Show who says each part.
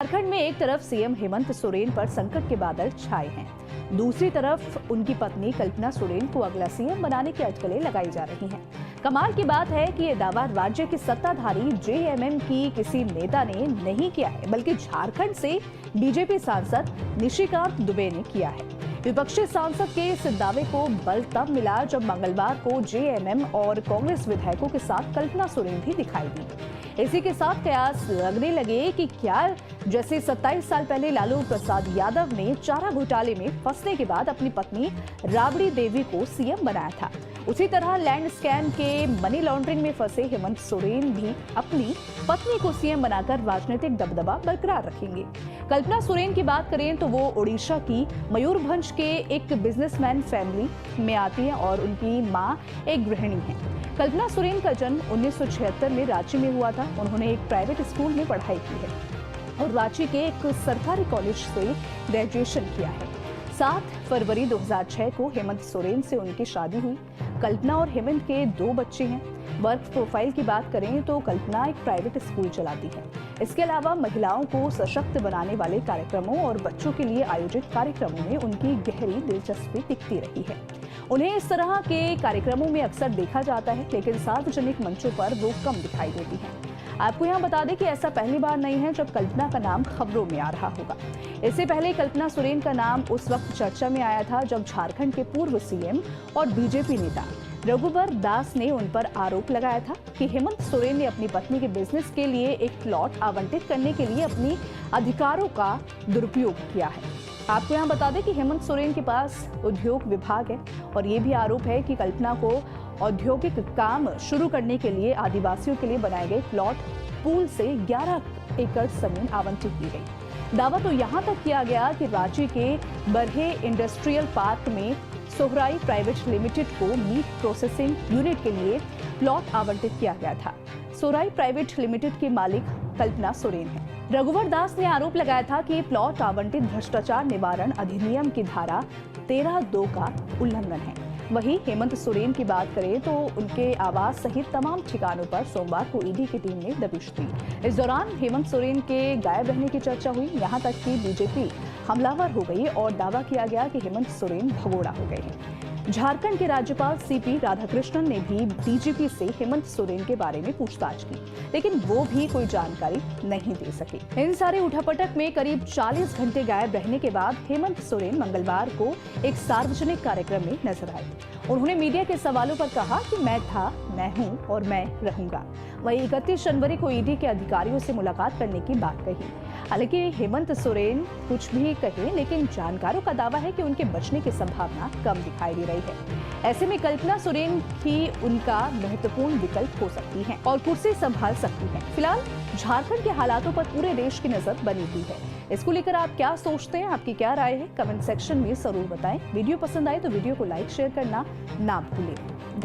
Speaker 1: झारखंड में एक तरफ सीएम हेमंत सोरेन पर संकट के बादल छाए हैं, दूसरी तरफ उनकी पत्नी कल्पना सोरेन को अगला सीएम बनाने की अटकलें लगाई जा रही हैं। कमाल की बात है कि ये दावा राज्य के सत्ताधारी जेएमएम की किसी नेता ने नहीं किया है, बल्कि झारखंड से बीजेपी सांसद निशिकांत दुबे ने किया है। विपक्षी सांसद के इस दावे को बल तब मिला जब मंगलवार को जेएमएम और कांग्रेस विधायकों के साथ कल्पना सोरेन भी दिखाई दी। इसी के साथ कयास लगने लगे कि क्या जैसे 27 साल पहले लालू प्रसाद यादव ने चारा घोटाले में फंसने के बाद अपनी पत्नी राबड़ी देवी को सीएम बनाया था, उसी तरह लैंड स्कैम के मनी लॉन्ड्रिंग में फंसे हेमंत सोरेन भी अपनी पत्नी को सीएम बनाकर राजनीतिक दबदबा बरकरार रखेंगे। कल्पना सोरेन की बात करें तो वो ओडिशा की मयूरभंज के एक बिजनेसमैन फैमिली में आती है और उनकी मां एक गृहिणी है। कल्पना सोरेन का जन्म 1976 में रांची में हुआ था। उन्होंने एक प्राइवेट स्कूल में पढ़ाई की है और रांची के एक सरकारी कॉलेज से ग्रेजुएशन किया है। 7 फरवरी 2006 को हेमंत सोरेन से उनकी शादी हुई। कल्पना और हेमंत के 2 बच्चे हैं। वर्क प्रोफाइल की बात करें तो कल्पना एक प्राइवेट स्कूल चलाती है। इसके अलावा महिलाओं को सशक्त बनाने वाले कार्यक्रमों और बच्चों के लिए आयोजित कार्यक्रमों में उनकी गहरी दिलचस्पी दिखती रही है। उन्हें इस तरह के कार्यक्रमों में अक्सर देखा जाता है, लेकिन सार्वजनिक मंचों पर वो कम दिखाई देती हैं। आपको यहाँ बता दें कि ऐसा पहली बार नहीं है जब कल्पना का नाम खबरों में आ रहा होगा। इससे पहले कल्पना सोरेन का नाम उस वक्त चर्चा में आया था जब झारखंड के पूर्व सीएम और बीजेपी नेता रघुवर दास ने उन पर आरोप लगाया था कि हेमंत सोरेन ने अपनी पत्नी के बिजनेस के लिए एक प्लॉट आवंटित करने के लिए अपनी अधिकारों का दुरुपयोग किया है। आपको यहाँ बता दें कि हेमंत सोरेन के पास उद्योग विभाग है और ये भी आरोप है कि कल्पना को औद्योगिक काम शुरू करने के लिए आदिवासियों के लिए बनाए गए प्लॉट पूल से 11 एकड़ जमीन आवंटित की गई। दावा तो यहाँ तक किया गया कि रांची के बरहे इंडस्ट्रियल पार्क में सोहराई प्राइवेट लिमिटेड को मीट प्रोसेसिंग यूनिट के लिए प्लॉट आवंटित किया गया था। सोहराई प्राइवेट लिमिटेड के मालिक कल्पना सोरेन है। रघुवर दास ने आरोप लगाया था कि प्लॉट आवंटित भ्रष्टाचार निवारण अधिनियम की धारा 13(2) का उल्लंघन है। वहीं हेमंत सोरेन की बात करें तो उनके आवास सहित तमाम ठिकानों पर सोमवार को ईडी की टीम ने दबिश दी। इस दौरान हेमंत सोरेन के गायब रहने की चर्चा हुई। यहां तक कि बीजेपी हमलावर हो गई और दावा किया गया कि हेमंत सोरेन भगोड़ा हो गए हैं। झारखंड के राज्यपाल सीपी राधाकृष्णन ने भी डीजीपी से हेमंत सोरेन के बारे में पूछताछ की, लेकिन वो भी कोई जानकारी नहीं दे सके। इन सारे उठापटक में करीब 40 घंटे गायब रहने के बाद हेमंत सोरेन मंगलवार को एक सार्वजनिक कार्यक्रम में नजर आए। उन्होंने मीडिया के सवालों पर कहा कि मैं था, मैं हूं और मैं रहूंगा। वहीं 31 जनवरी को ईडी के अधिकारियों से मुलाकात करने की बात कही। हालांकि हेमंत सोरेन कुछ भी कहे, लेकिन जानकारों का दावा है कि उनके बचने की संभावना कम दिखाई दे रही है। ऐसे में कल्पना सोरेन ही उनका महत्वपूर्ण विकल्प हो सकती हैं और कुर्सी संभाल सकती हैं। फिलहाल झारखंड के हालातों पर पूरे देश की नजर बनी हुई है। इसको लेकर आप क्या सोचते हैं, आपकी क्या राय है, कमेंट सेक्शन में जरूर बताएं। वीडियो पसंद आए तो वीडियो को लाइक शेयर करना ना भूलें। धन्यवाद।